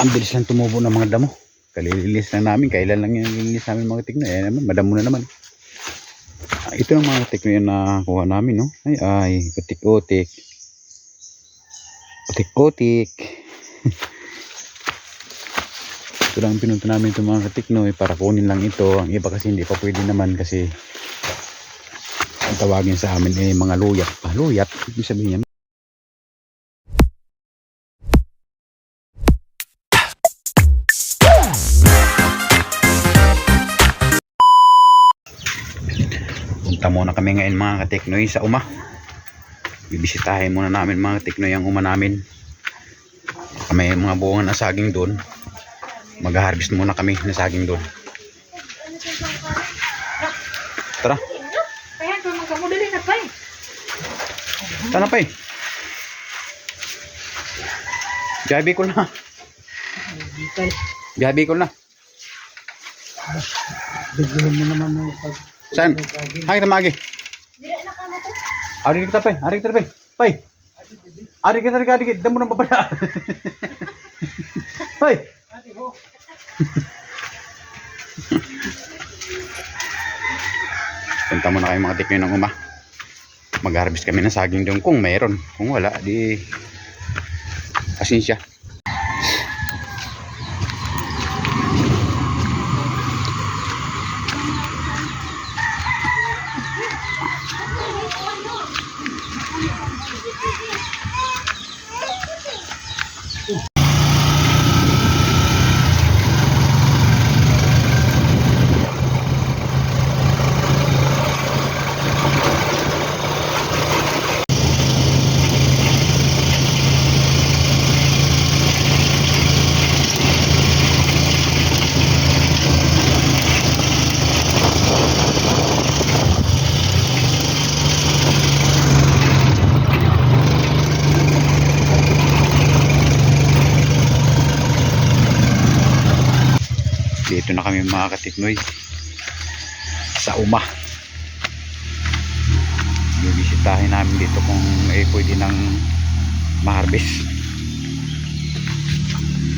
Ang bilis lang tumubo ng mga damo. Kalilinis lang namin. Kailan lang yung nilinis namin mga tekno. Eh naman, madamo na naman. Ito ang mga tekno yung nakuha namin, no? Ay, utik-utik. Utik-utik. Ito lang pinunta namin itong mga tekno para kunin lang ito. Ang iba kasi hindi pa pwede naman kasi ang tawagin sa amin ay mga luyat pa. Luyat, ibig sabihin yan. Punta muna kami ngayon mga kateknoy sa uma. Bibisitahin muna namin mga kateknoy ang uma namin. May mga buwangan na saging doon. Mag-harvest muna kami na saging doon. Tara. Tara pa eh. Gabi ko na. Gabi ko na. Bigyan mo naman ng pag... Saan? Hari kita magi. Hari kita pe. Hari kita pe. Pai. Hari kita hari kita. Damo nang babala. Pai. Punta muna kayo mga tiknoy ng uma. Mag-harvest kami ng saging doon kung meron. Kung wala, di pasensya. Dito na kami mga katiknoy sa uma. Bibisitahin namin dito kung pwede nang ma-harvest.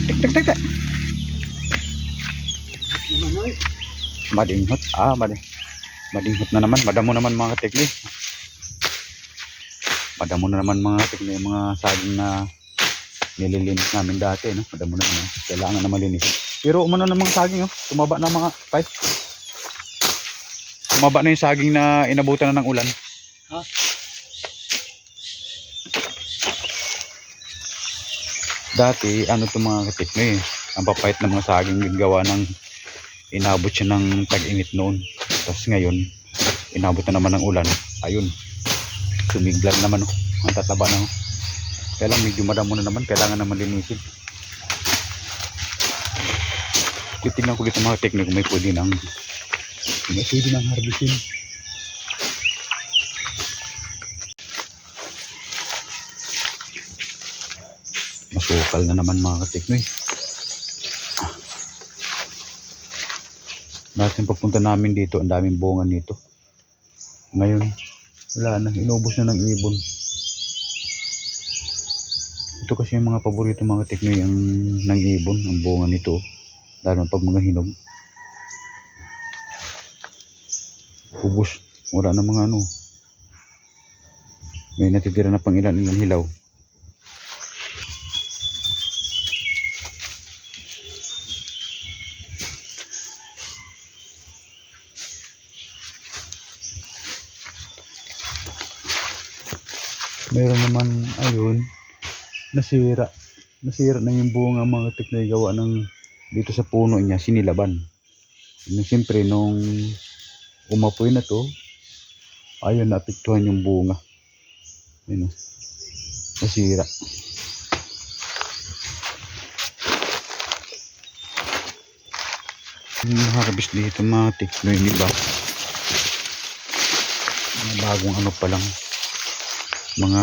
Tek. Madinghot. Madinghot na naman. Madamo naman mga katiknoy. Madamo na naman mga katiknoy, mga saging na nililinis namin dati, no? Madamo na naman. Kailangan na malinis. Pero umano ng mga saging, oh. Tumaba na mga pipe. Tumaba na yung saging na inabutan na ng ulan. Ha? Dati, ano itong mga katiknoy, ang papayat ng mga saging yung gawa ng inabot siya ng tag-init noon. Tapos ngayon, inabot na naman ng ulan. Ayun, sumiglag naman, oh. Ang tataba na, oh. Kaya lang medyo madamo na naman, kailangan naman linisin. Titignan ko dito mga teknik kung may pwede nang harvestin. Masukal na naman mga teknik. Dati pagpunta namin dito, ang daming bunga nito. Ngayon, wala na, inubos na ng ibon. Ito kasi yung mga paborito mga teknik ang ng ibon, ang bunga nito. Lalo pag mga hinog. Ubos. Wala na mga ano. May natitira na pang ilan hilaw. Meron naman ayun. Nasira na yung bunga mga teknoy gawa ng dito sa puno niya, sinilaban. Siyempre nung umapoy na to, ayun, naapektuhan yung bunga. Ayun, nasira. Nakakabis dito mga teknoy, di ba? Mga bagong ano pa lang, mga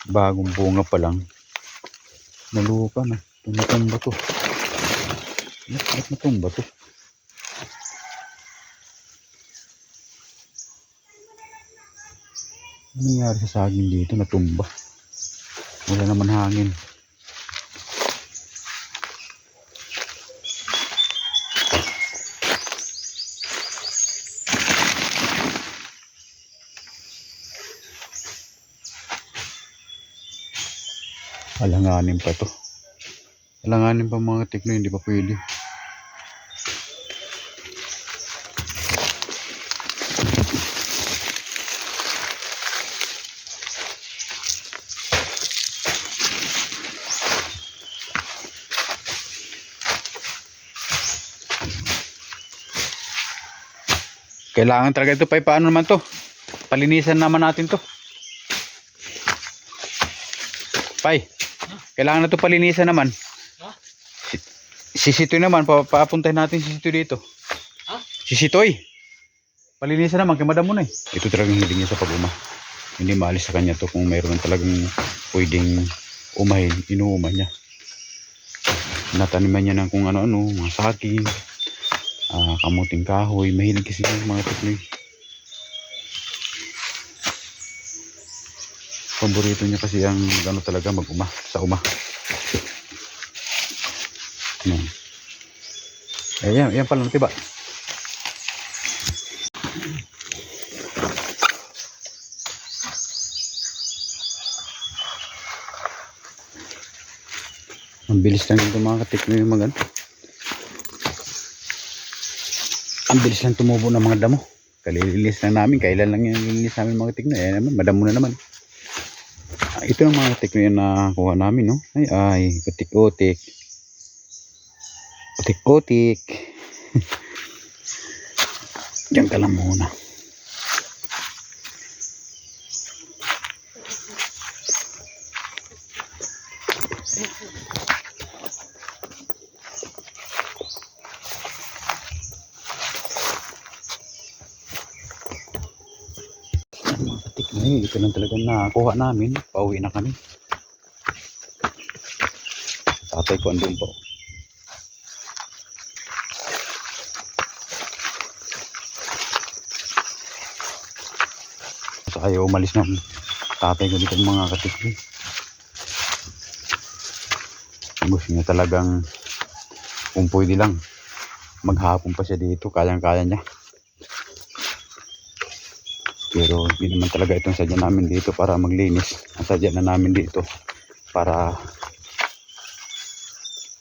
bagong bunga pa lang, nalupa na. Natumba to. Natumba to. Ano nangyari sa saging dito? Natumba. Wala naman hangin. Alanganin pa to. Alanganin pa mga tekno, hindi pa pwede. Kailangan talaga ito pa. Paano naman to? Palinisan naman natin to. Pai, kailangan na ito palinisan naman. Si Sitoy naman, papuntahin natin si Sitoy dito. Si Sitoy. Palinisan naman, kay madam mo na eh. Ito talagang hiling niya sa pag-uma. Hindi maalis sa kanya to kung mayroon talagang pwedeng umahin, inuuma niya. Nataniman niya ng kung ano-ano, mga saging, kamuting kahoy. Mahilig kasi yung mga teknoy. Paborito niya kasi ang ano talaga mag-uma, sa uma. Yan pala tiba. Ang bilis lang ito mga kateknoy yung mga ang bilis lang tumubo ng mga damo. Kalililis lang namin, kailan lang yung lilis namin mga kateknoy. Ayan naman, madamo na naman. Ito ang mga kateknoy na nakuha namin, no? Ay, utik-utik. Utik-utik. Diyan ka lang muna. Mga kateknoy, ito lang talaga nakuha namin. Pauwi na kami. Tatay ko andun po. So ayaw umalis ng tatay ko dito mga kateknoy. Gusto niya talagang kung pwede lang maghapon pa siya dito, kayang-kaya niya. Pero hindi naman talaga itong sadya namin dito para maglinis. Ang sadya na namin dito para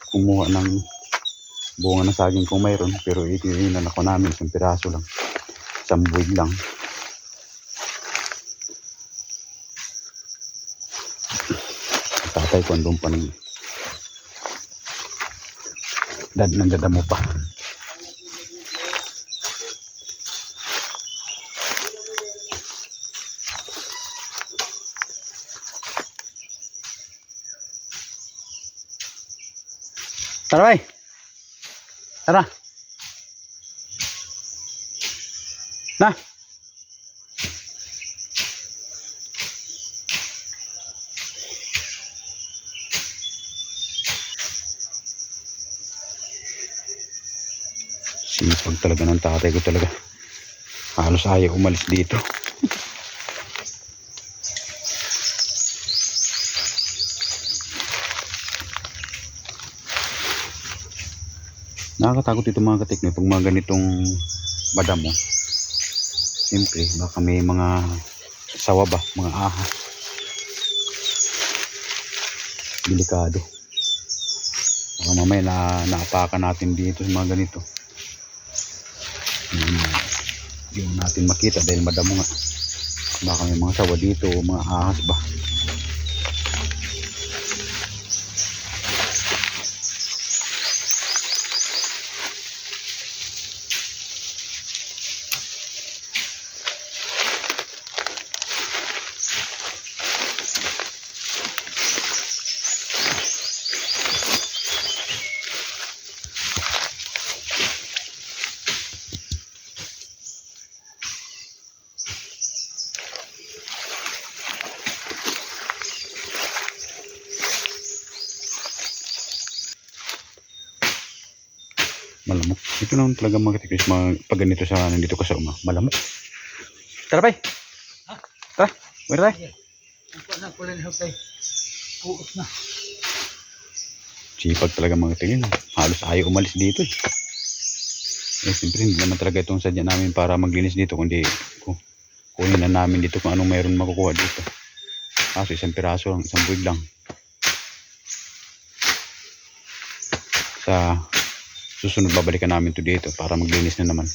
kumuha ng bunga ng saging kung mayroon. Pero ito yun na ako namin, isang piraso lang, isang buwig lang. Tatay ko andun pa ng dadamo pa. Tara bay. Tara. Na. Sipag talaga ng tatay ko talaga. Halos ayaw umalis dito. Nakakatakot ito mga kateknoy pag mga ganitong madamo. Siyempre baka may mga sawa ba, mga ahas. Delikado. Baka mamaya naapakan natin dito sa mga ganito. Hindi natin makita dahil madamo nga. Baka may mga sawa dito o mga ahas ba. Malamok. Ito naman talaga mga kateknoy mga pag ganito sa nandito ka sa uma. Malamok. Tara bay. Tara. Wala tayo. Ang pala na hukay. Puot na. Sipag talaga mga kateknoy. Halos ayaw umalis dito eh. Siyempre hindi naman talaga itong sadya namin para maglinis dito kundi kunin na namin dito kung anong mayroon makukuha dito. Kaso isang piraso lang, isang buwig lang. Sa susunod babalikan namin to dito para maglinis na naman.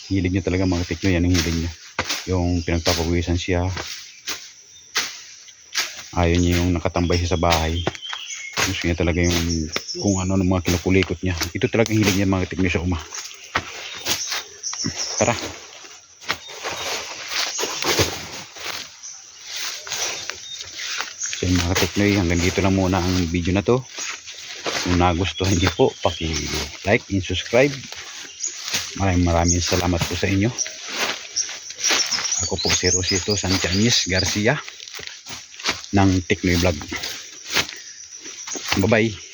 Hilig niya talaga mga tekno, yan ang hilig niya. Yung pinagpapawisan siya. Ayaw niya yung nakatambay siya sa bahay. Gusto niya talaga yung kung ano ng mga kinukulikot niya. Ito talaga ang hilig niya mga tekno sa uma. Tara. So mga teknoy, hanggang dito lang muna ang video na to. Kung nagustuhan niyo po, paki-like and subscribe. Maraming salamat po sa inyo. Ako po si Rosito Santianes Garcia ng Teknoy Vlog. Bye bye.